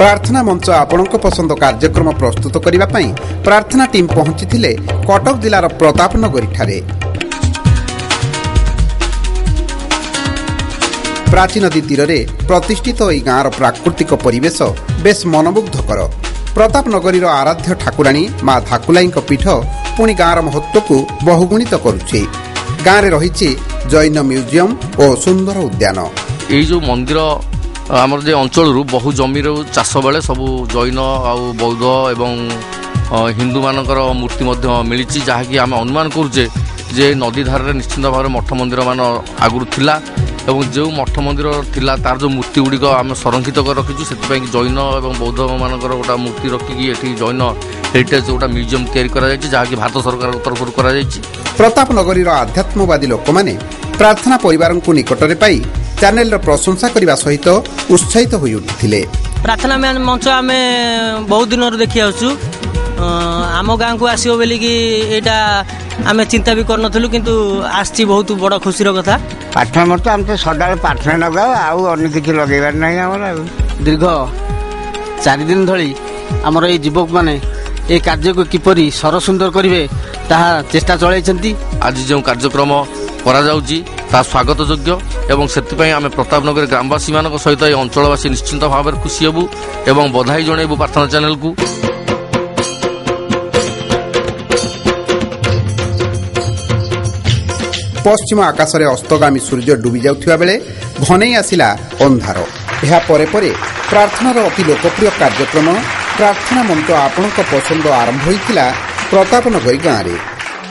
प्रार्थना मंच आपणक पसंद कार्यक्रम प्रस्तुत करने प्रार्थना टीम पहुंची कटक जिलार प्रतापनगरी ठारे। प्राचीन नदी तीर प्रतिष्ठित यह गाँवर प्राकृतिक परिवेश बेस मनमुग्धकर। प्रतापनगरीर आराध्य ठाकुराणी माँ धाकुलाई पीठ पुणी गाँवर महत्व को बहुगुणित करुछि। गाँव रही जैन म्यूजियम और सुंदर उद्यान। यही जो मंदिर आमर जे अंचल बहु जमी चाष बेले सब जैन आ बौद्ध एवं हिंदू मानकर मूर्ति मिली जहाँकि आम अनुमान करुचे जे नदी धारे निश्चिंत भाव मठ मंदिर मान आगुरी थिला एवं जो मठ मंदिर थिला तार जो मूर्ति गुड़िक आम संरक्षित कर रखीचु से जैन और बौद्ध मानकर गोटा मूर्ति रखिकी एठी जैन हेरिटेज गोटा म्यूजियम तैयारी जहाँकि भारत सरकार तरफ कर। प्रतापनगरीर आध्यात्मवादी लोक मैंने प्रार्थना परिवार को निकटरे पाई चैनल प्रशंसा करने सहित उत्साहित हो उठिले। प्रार्थना मंच आम बहुत दिन देखी आसु आम गाँव को आसो बोली कि यहाँ आम चिंता भी करूँ किंतु आसी बहुत बड़ खुशी कथा। प्रार्थना मंच आम तो सदा प्रार्थना लगाओ आउ किसी लगेबार ना आम दीर्घ 4 दिन धरी आमर ये युवक मैंने ये कार्य को किपरि सरसुंदर करेंगे ताहा चेष्टा चलाई। आज जो कार्यक्रम करा स्वागत योग्य एवं से आम प्रतापनगर ग्रामवासी मान सहित ये अंचलवासी निश्चिंत भाव में खुशी हेबू एवं बधाई जनइबू प्रार्थना चैनल को। पश्चिम आकाश में अस्तगामी सूर्य डूबी जाउथिबा बेले घनई आसिला अंधार। ଏହା ପରେ ପରେ प्रार्थनार अति लोकप्रिय कार्यक्रम प्रार्थना मंच आपणक पसंद आरंभ होइतिला प्रतापनगरी गाँव में।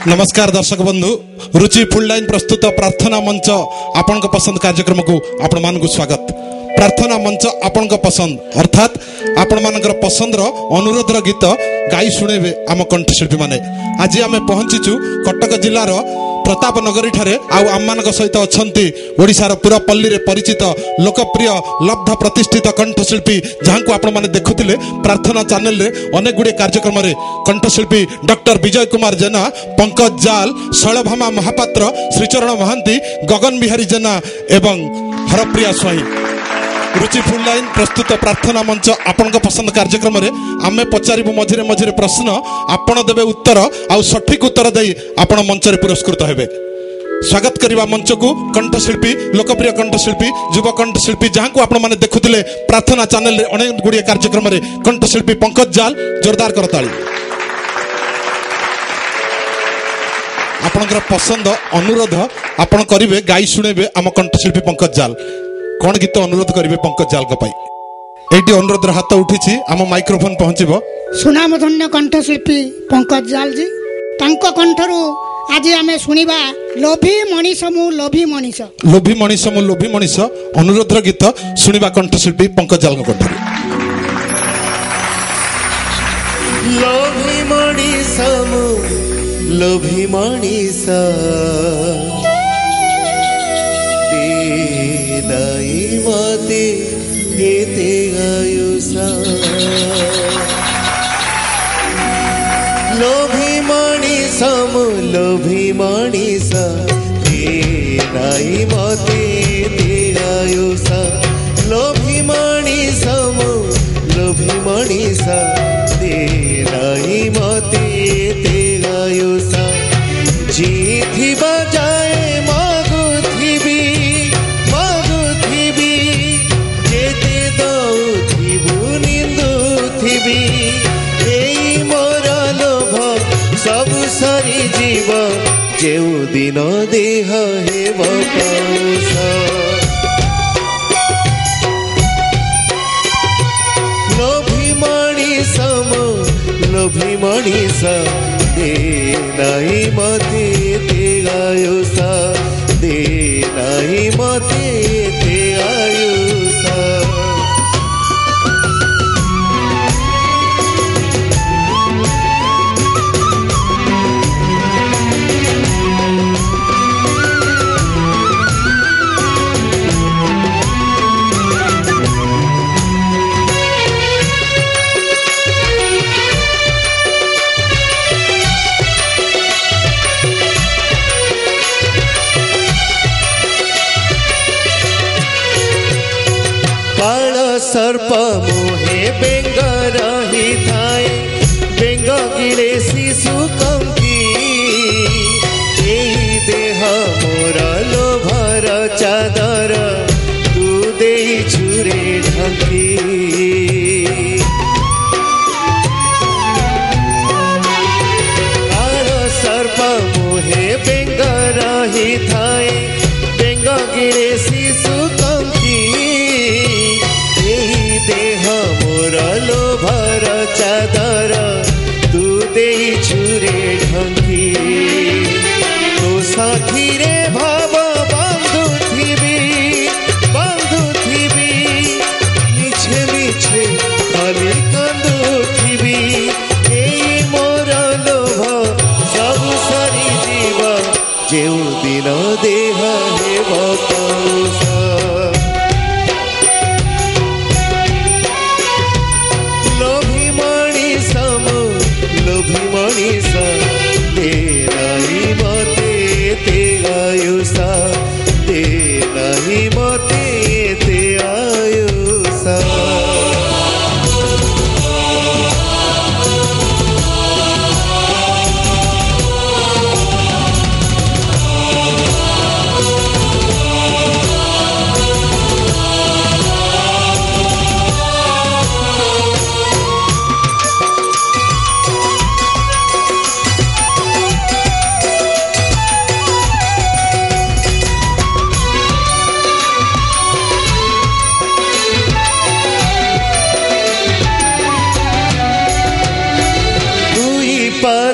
नमस्कार दर्शक बंधु, रुचि फुल लाइन प्रस्तुत प्रार्थना मंच आपणक पसंद कार्यक्रम को आपण मानक स्वागत। प्रार्थना मंच आपणक पसंद अर्थात आपण मानकर पसंद अनुरोध गीत गाई शुणेबे आम कंठशिल्पी माने। आज आम पहुंचीचु कटक जिलार प्रतापनगरी ठारे आम मान सहित अच्छा ओडिशार पूरा पल्ली रे परिचित लोकप्रिय लब्ध प्रतिष्ठित कंठशिल्पी जहाँ को आपण माने देखुथिले प्रार्थना चैनल रे अनेक गुड़े कार्यक्रम रे कंठशिल्पी डॉक्टर विजय कुमार जेना, पंकज जाल, शैलभामा महापात्र, श्रीचरण महांती, गगन बिहारी जेना एवं हरप्रिया स्वाई। रुचि फुल लाइन प्रस्तुत प्रार्थना मंच आपन पसंद कार्यक्रम रे आमे पचारिबु मझिरे मझिरे प्रश्न आपण देबे उत्तर आ सठिक उत्तर देई आपण मंच रे पुरस्कृत हेबे। स्वागत करवा मंच को कंठशिल्पी लोकप्रिय कंठशिल्पी युव कंठशिल्पी जहाँ को आपण माने देखुथिले प्रार्थना चैनल रे अनेक गुड़िया कार्यक्रम रे कंठशिल्पी पंकज जाल। जोरदार करताली। आपनकर पसंद अनुरोध आपण करिवे गाई शुणेबे आम कंठशिल्पी पंकज जाल। कौन गीत अनुरोध करेंगे पंकज जाल ये अनुरोध हाथ उठी आम माइक्रोफोन पहुंचब। सुनामधन्य कंठशिल्पी पंकज जाल जी कंठरू आज आम शुणा लोभी मनीष मु लोभी मनीष। लोभी मनीष मु लोभी मनीष अनुरोध गीत शुणा कंठशिल्पी पंकज जाल कंठरू। लोभी मनीष मु लोभी मनीष मते एते आयुषा लोभी मनीष मु लोभी मनीष नाई मते एते आयुषा लोभी मनीष मु लोभी मनीष नाई मते एते आयुषा जीथिबा जाए सारी जीव जेउ दिन देह हेब पाउसा लोभी मनीष मु लोभी मनीष दे नाही मते ते आयुषा दे नाही मते ते आयुषा। सर्प मोहे बेंग रही थाए बेंग गिले शिशु कंकी एई देह मोर लोभर चादर तू देई छुरे ढांकी सर्प मोहे बेंग रही थाए बेंग गिरे शिशु कंकी एही देह मोर लोभर चादर तू देई छुरे ढंकी तो साथी रे भाव बांधुथिबी मिछे मिछे खाली कांदुथिबी एई मोर लोभ सबु सरी जीवा जेउ दिन देह हेब कौसा लोभी मणिष दे नाही मते ते आयुषा दे नाही मते ते आयुषा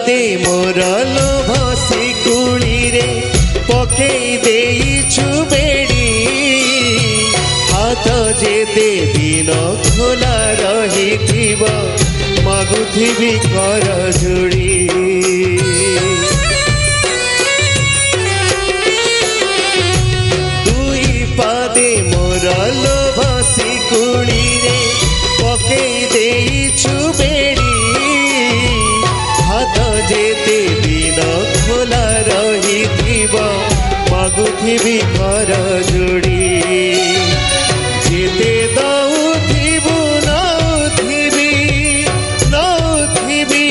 दे मोर लोभ शिकुड़ी रे पकई देइछु बेड़ी हाथ जेते दिन खोला रही मागुथिबी कर जोड़ी दुई पादे मोर लोभ शिकुड़ी रे पकई देइछु बेड़ी हाथ जेते दिन खोला रही मागुथिबी घर जोड़ी जेते दउथिबु नउथिबी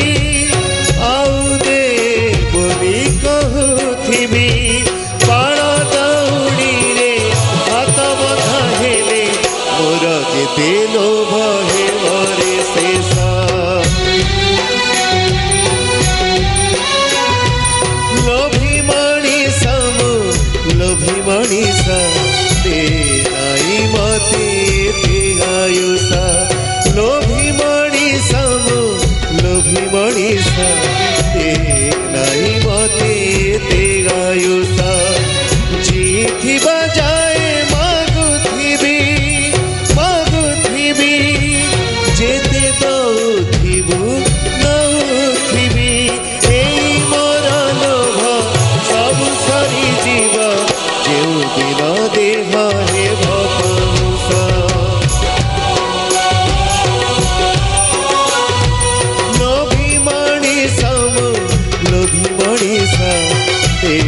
आउ दे बोली कहुथिबी बाण दौड़ी रे हाथ बंधा हेले मोर जेते लोभ हेबरे शेष मणिषा दे नाही मते ते आयुषा लोभी मणिषा दे नाही मते ते आयुषा जीथिबा जाए मागुथिबी जेते दउथिबु नउथिबी एई मोर लोभ सबु सरी जीवा जेउ दिन देह हेब कौसा लोभी मणिषा दे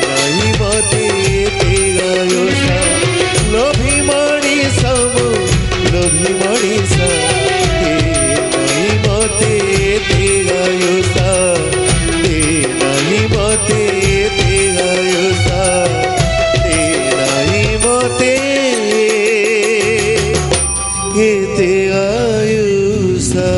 नाही मते ते आयुषा लोभी मणिषा दे नाही मते ते आयुषा दे नाही मते ते आयुषा ते आयुषा